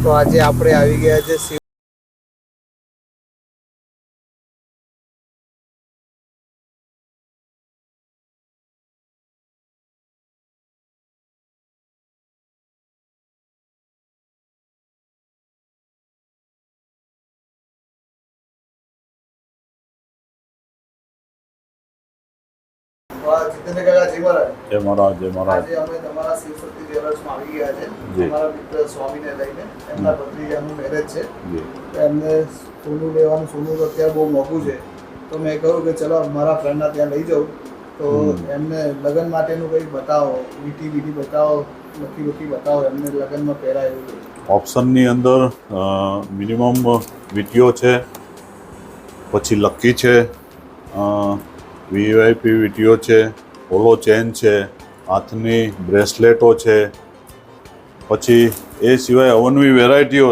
તો આજે આપણે આવી ગયા છે જીતેન્દ્ર કાકા જય મહારાજ. જય મહારાજ, જય મહારાજ. આજે અમે તમારા શિવશક્તિ જ્વેલર્સમાં આવી ગયા છે અમારા મિત્ર સ્વામીને લઈને. એમના ભત્રીજાનું મેરેજ છે. તો એમને સોનું લેવાનું, સોનું તો અત્યારે બહુ મોંઘું છે. તો મેં કહ્યું કે ચલો મારા ફ્રેન્ડના ત્યાં લઈ જાઉં. તો એમને લગ્ન માટેનું કંઈક બતાવો, વીટી બતાવો, લકી બતાવો, એમને લગ્નમાં પહેરાય એવું. ઓપ્શનની અંદર મિનિમમ વીટીઓ છે, પછી લકી છે, વીઆઈપી વીટીઓ છે, હોલો ચેન છે, હાથની બ્રેસલેટો છે, પછી એ સિવાય અવનવી વેરાયટીઓ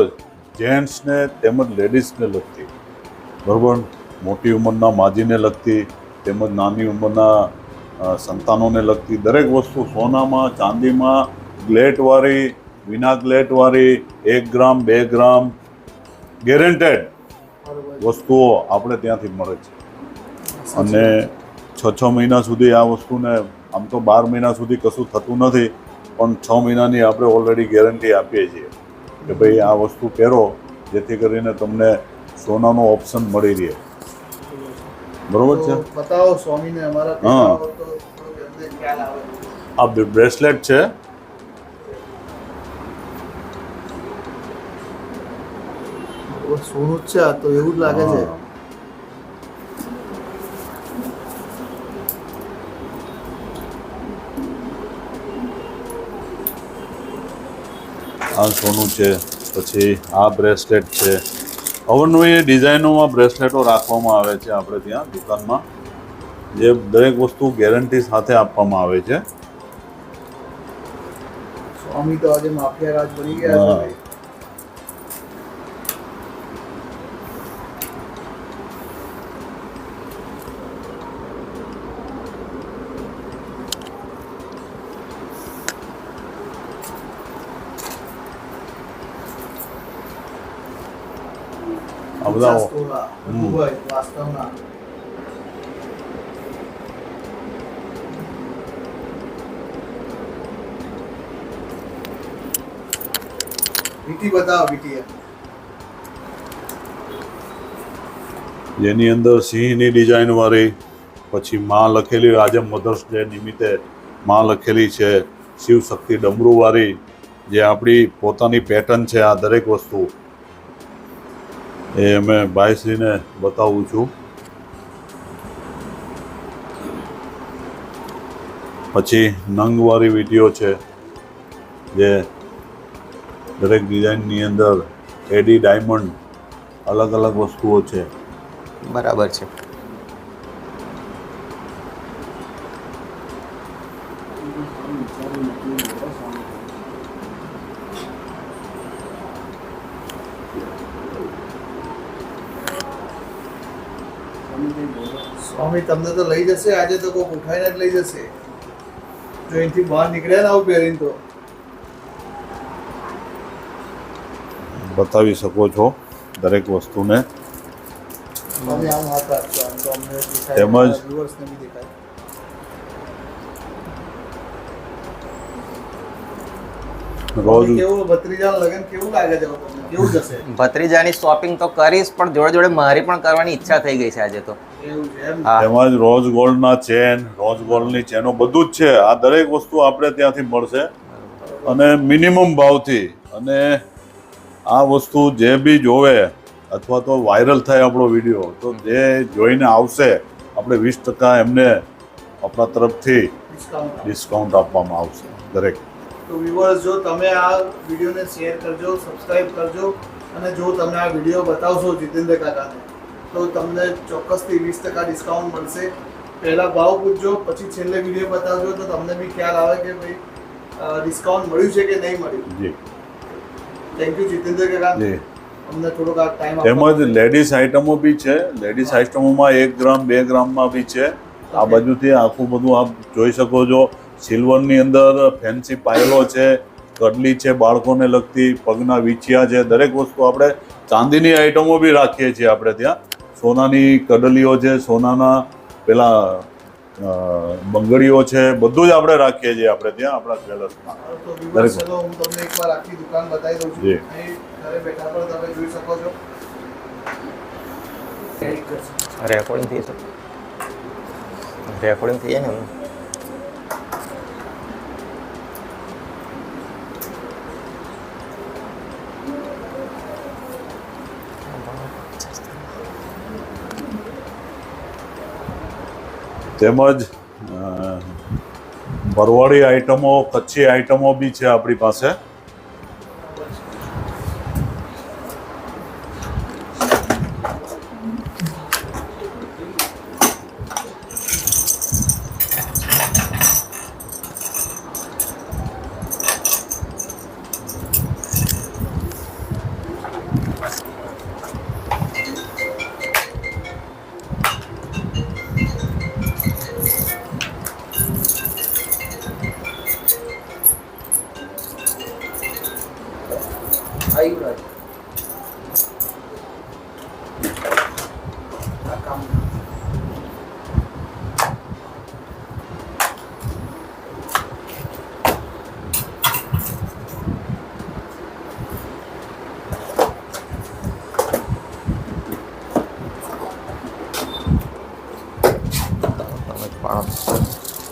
જેન્ટ્સને તેમજ લેડીઝને લગતી, બરાબર, મોટી ઉંમરના માજીને લગતી તેમજ નાની ઉંમરના સંતાનોને લગતી દરેક વસ્તુ સોનામાં, ચાંદીમાં, ગ્લેટવાળી, વિના ગ્લેટવાળી, 1 ગ્રામ 2 ગ્રામ ગેરંટેડ વસ્તુઓ આપણે ત્યાંથી મળે છે. અને 6 મહિના સુધી આ વસ્તુને, આમ તો 12 મહિના સુધી કશું થતું નથી, પણ 6 મહિનાની આપણે ઓલરેડી ગેરંટી આપીએ છીએ કે ભાઈ આ વસ્તુ પહેરો જેથી કરીને તમને સોનાનો ઓપ્શન મળી રહે. બરોબર છે. બતાવો સ્વામીને અમારા. હા, આ બ્રેસલેટ છે. સોનું જ છે આ તો, એવું જ લાગે છે. આ સોનું છે. પછી આ બ્રેસલેટ છે. અવનવી ડિઝાઇનોમાં બ્રેસલેટો રાખવામાં આવે છે આપણે ત્યાં દુકાનમાં, જે દરેક વસ્તુ ગેરંટી સાથે આપવામાં આવે છે. સ્વામી તો આજે માફિયા રાજ બની ગયા છે. આ બધા વાસ્તવના વીટી બતાવો. વીટી જેની અંદર સિંહની ડિઝાઇન વાળી, પછી માં લખેલી, આજે મધર્સ ડે નિમિત્તે માં લખેલી છે, શિવ શક્તિ ડમરૂ વાળી, જે આપણી પોતાની પેટર્ન છે. આ દરેક વસ્તુ એ અમે ભાઈશ્રીને બતાવું છું. પછી નંગવાળી વીટીઓ છે, જે દરેક ડિઝાઇનની અંદર એડી ડાયમંડ અલગ અલગ વસ્તુઓ છે. બરાબર છે. સ્વામી તમને તો લઈ જશે આજે, તો કોઈ ઉઠાઈને જ લઈ જશે જો અહીંથી બહાર નીકળ્યા ને આવું પહેરીને. તો બતાવી શકો છો દરેક વસ્તુને. સ્વામી આમ હાથ રાખજો, આમ તો અમને દેખાય, તેમજ વ્યુઅર્સને બી દેખાય. રોજ કેવું ભત્રીજાનું લગન કેવું લાગે છે તમને? કેવું જશે? ભત્રીજાની શોપિંગ તો કરીશ, પણ જોડે જોડે મારી પણ કરવાની ઈચ્છા થઈ ગઈ છે આજે તો. એવું છે એમ? હા. તેમજ રોઝ ગોલ્ડના ચેન, રોઝ ગોલ્ડની ચેનો બધું જ છે. આ દરેક વસ્તુ આપણે ત્યાંથી મળશે અને મિનિમમ ભાવથી. અને આ વસ્તુ જે બી જોવે અથવા તો વાયરલ થાય આપણો વિડીયો, તો જે જોઈને આવશે આપણે 20% એમને આપણા તરફથી ડિસ્કાઉન્ટ આપવામાં આવશે દરેક. તો વ્યુઅર્સ, જો તમે આ વિડીયોને શેર કરજો, સબસ્ક્રાઇબ કરજો, અને જો તમે આ વિડીયો બતાવશો જીતેન્દ્ર કાકાને, તો તમને ચોક્કસથી 20% ડિસ્કાઉન્ટ મળશે. પહેલાં ભાવ પૂછજો, પછી છેલ્લે વિડીયો બતાવજો, તો તમને બી ખ્યાલ આવે કે ભાઈ ડિસ્કાઉન્ટ મળ્યું છે કે નહીં મળ્યું. જી, થેન્ક યુ જીતેન્દ્ર કાકા. જી. અમને થોડોક આ ટાઈમ તેમજ લેડીઝ આઇટમો બી છે. લેડીઝ આઇટમોમાં 1 ગ્રામ 2 ગ્રામમાં બી છે. આ બાજુથી આખું બધું આપ જોઈ શકો છો. સિલ્વરની અંદર ફેન્સી પાયલો છે, કડલી છે બાળકોને લગતી, પગના વીંછિયા છે, દરેક વસ્તુ આપણે ચાંદીની આઈટમો બી રાખીએ છીએ આપણે ત્યાં. સોનાની કડલીઓ છે, સોનાના પેલા બંગડીઓ છે, બધું જ આપણે રાખીએ છીએ આપણે ત્યાં આપણા જ્વેલર્સમાં. તો viewers, ચલો હું તમને એકવાર આખી દુકાન બતાવી દઉં છું. જી. અહીં ઘરે બેઠા પણ તમે જોઈ શકો છો. રેકોર્ડિંગ થઈ છે, રેકોર્ડિંગ થઈ જાય ને. તેમજ ભરવાડી આઈટમો, કચ્છી આઈટમો બી છે આપણી પાસે. આવ્યું રાજ. આ કામ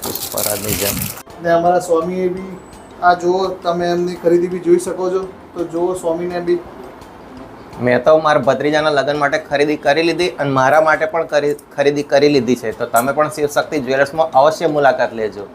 પુષ્પરાજની જેમ ને અમારા સ્વામીએ બી આ જુઓ, તમે એમની ખરીદી બી જોઈ શકો છો. તો જુઓ સ્વામીને બી મેં તો મારા ભત્રીજાના લગ્ન માટે ખરીદી કરી લીધી અને મારા માટે પણ ખરીદી કરી લીધી છે. તો તમે પણ શિવશક્તિ જ્વેલર્સમાં અવશ્ય મુલાકાત લેજો.